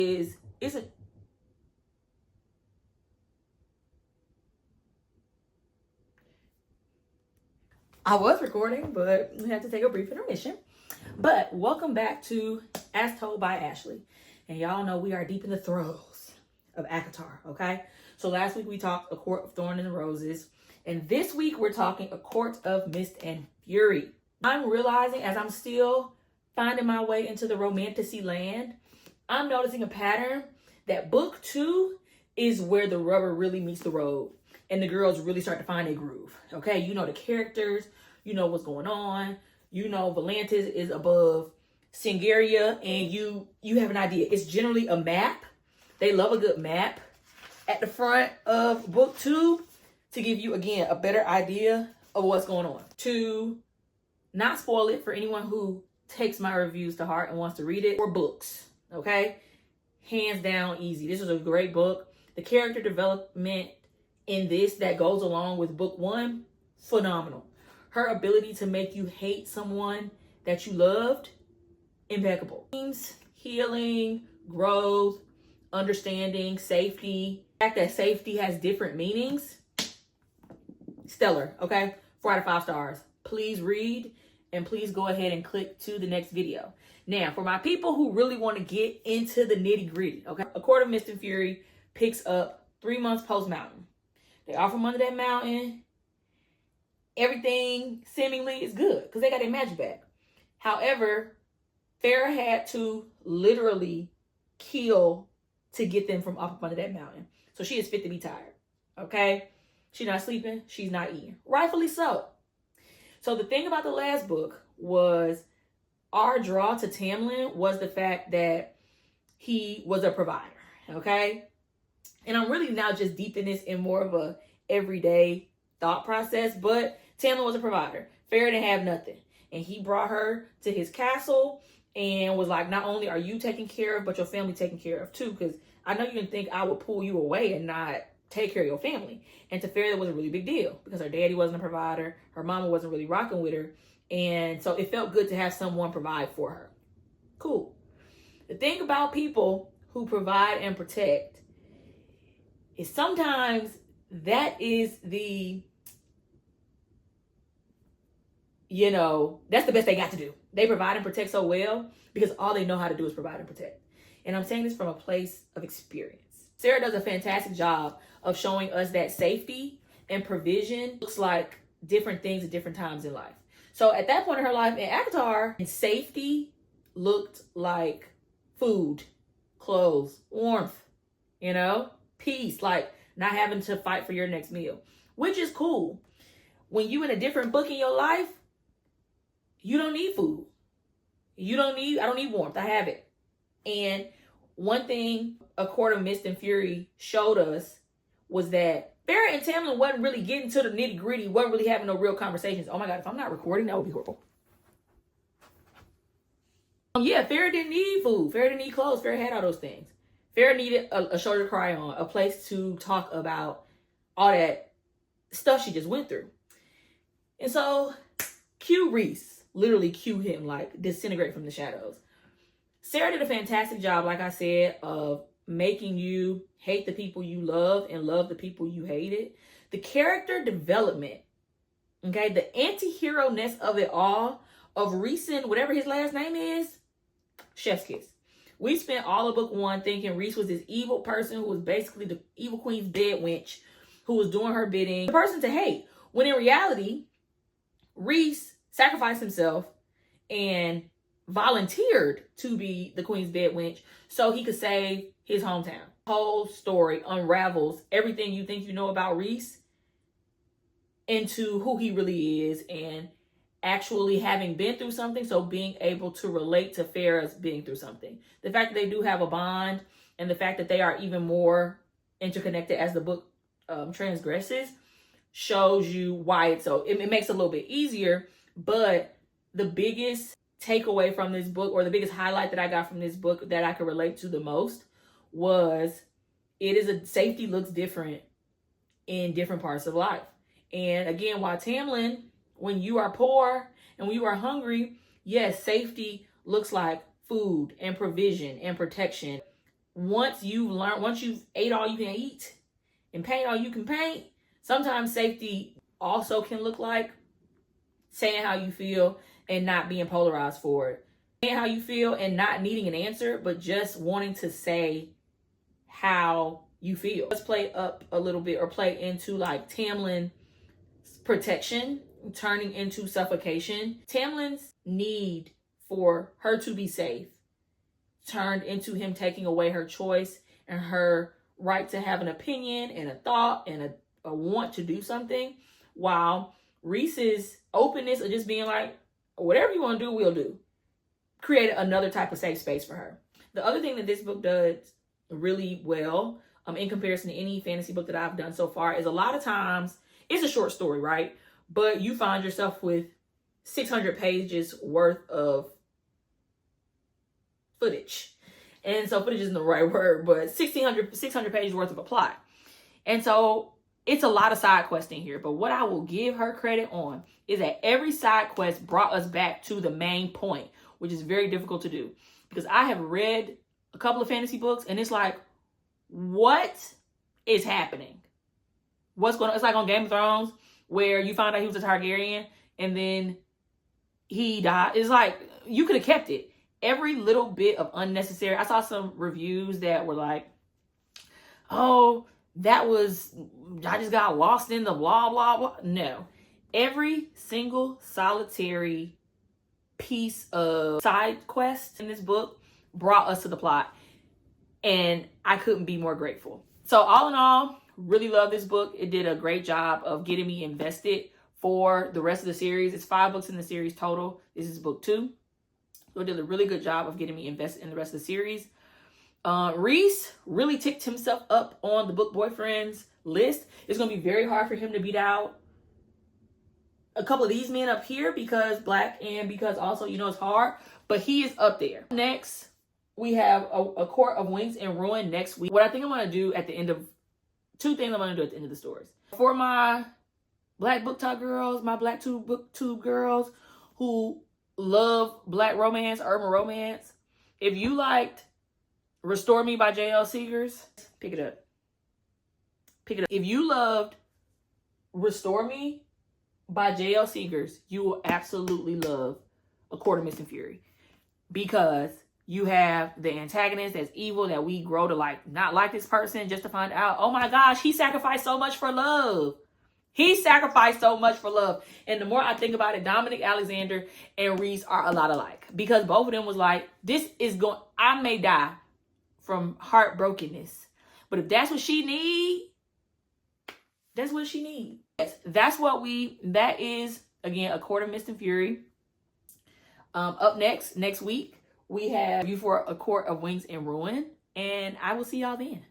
isn't. I was recording, but we had to take a brief intermission. But welcome back to As Told by Ashley. And y'all know we are deep in the throes of ACOTAR, okay? So last week we talked A Court of Thorns and Roses. And this week we're talking A Court of Mist and Fury. I'm realizing as I'm still finding my way into the romantasy land, I'm noticing a pattern that book 2 is where the rubber really meets the road. And the girls really start to find a groove. Okay, you know the characters, you know what's going on, you know Volantis is above Singaria, and you have an idea. It's generally a map. They love a good map at the front of book 2 to give you, again, a better idea of what's going on. To not spoil it for anyone who takes my reviews to heart and wants to read it, or books, okay? Hands down, easy. This is a great book. The character development in this that goes along with book 1, phenomenal. Her ability to make you hate someone that you loved, impeccable. Healing, growth, understanding, safety. The fact that safety has different meanings, stellar, okay? 4 out of 5 stars. Please read, and please go ahead and click to the next video. Now, for my people who really want to get into the nitty gritty, okay? A Court of Mist and Fury picks up 3 months post-Mountain. They are from under that mountain. Everything seemingly is good because they got their magic back. However, Feyre had to literally kill to get them from up under that mountain. So she is fit to be tired. Okay? She's not sleeping. She's not eating. Rightfully so. So the thing about the last book was our draw to Tamlin was the fact that he was a provider. Okay? And I'm really now just deep in this in more of a everyday thought process. But Tamlin was a provider. Feyre didn't have nothing. And he brought her to his castle and was like, not only are you taken care of, but your family taken care of too. Because I know you didn't think I would pull you away and not take care of your family. And to Feyre, that was a really big deal. Because her daddy wasn't a provider. Her mama wasn't really rocking with her. And so it felt good to have someone provide for her. Cool. The thing about people who provide and protect is sometimes that is the, that's the best they got to do. They provide and protect so well because all they know how to do is provide and protect. And I'm saying this from a place of experience. Sarah does a fantastic job of showing us that safety and provision looks like different things at different times in life. So at that point in her life in ACOTAR, safety looked like food, clothes, warmth, peace, like not having to fight for your next meal, which is cool. When you in a different book in your life, you don't need food. I don't need warmth. I have it. And one thing A Court of Mist and Fury showed us was that Feyre and Tamlin wasn't really getting to the nitty gritty, wasn't really having no real conversations. Oh my God, if I'm not recording, that would be horrible. Yeah, Feyre didn't need food. Feyre didn't need clothes. Feyre had all those things. Feyre needed a shoulder to cry on, a place to talk about all that stuff she just went through. And so, cue Rhys, literally cue him, like disintegrate from the shadows. Sarah did a fantastic job, like I said, of making you hate the people you love and love the people you hated. The character development, okay, the anti-hero-ness of it all, of Rhysand, whatever his last name is, chef's kiss. We spent all of book 1 thinking Rhys was this evil person who was basically the evil queen's dead wench who was doing her bidding, the person to hate. When in reality, Rhys sacrificed himself and volunteered to be the queen's dead wench so he could save his hometown. The whole story unravels everything you think you know about Rhys into who he really is and actually having been through something, so being able to relate to Feyre's being through something. The fact that they do have a bond and the fact that they are even more interconnected as the book transgresses shows you why it's so, it makes it a little bit easier. But the biggest takeaway from this book, or the biggest highlight that I got from this book that I could relate to the most, was safety looks different in different parts of life. And again, while Tamlin, when you are poor and when you are hungry, yes, safety looks like food and provision and protection. once you've ate all you can eat and paint all you can paint, sometimes safety also can look like saying how you feel and not being polarized for it. Saying how you feel and not needing an answer, but just wanting to say how you feel. Let's play up a little bit, or play into like Tamlin's protection turning into suffocation. Tamlin's need for her to be safe turned into him taking away her choice and her right to have an opinion and a thought and a want to do something, while Rhys's openness of just being like, whatever you want to do, we'll do, created another type of safe space for her. The other thing that this book does really well, in comparison to any fantasy book that I've done so far, is a lot of times it's a short story, right? But you find yourself with 600 pages worth of footage. And so footage isn't the right word, but 600 pages worth of a plot. And so it's a lot of side questing here. But what I will give her credit on is that every side quest brought us back to the main point, which is very difficult to do. Because I have read a couple of fantasy books and it's like, what is happening? What's going on? It's like on Game of Thrones where you find out he was a Targaryen and then he died. It's like, you could have kept it. Every little bit of unnecessary. I saw some reviews that were like, oh, I just got lost in the blah, blah, blah. No. Every single solitary piece of side quest in this book brought us to the plot. And I couldn't be more grateful. So all in all, really love this book. It did a great job of getting me invested for the rest of the series. It's 5 books in the series total. This is book 2. So it did a really good job of getting me invested in the rest of the series. Rhys really ticked himself up on the book boyfriends list. It's going to be very hard for him to beat out a couple of these men up here because Black, and because also, it's hard. But he is up there. Next, we have a Court of Wings and Ruin next week. What I think I'm going to do at the end of, 2 things I'm going to do at the end of the stories. For my Black book talk girls, my Black booktube girls who love Black romance, urban romance, if you liked Restore Me by J.L. Seegers, pick it up. Pick it up. If you loved Restore Me by J.L. Seegers, you will absolutely love A Court of Mist and Fury. Because you have the antagonist that's evil, that we grow to not like this person, just to find out, oh my gosh, he sacrificed so much for love. He sacrificed so much for love. And the more I think about it, Dominic Alexander and Rhys are a lot alike. Because both of them was like, I may die from heartbrokenness. But if that's what she need, that's what she need. Yes, that is, again, A Court of Mist and Fury. Up next week, we have you for A Court of Wings and Ruin. And I will see y'all then.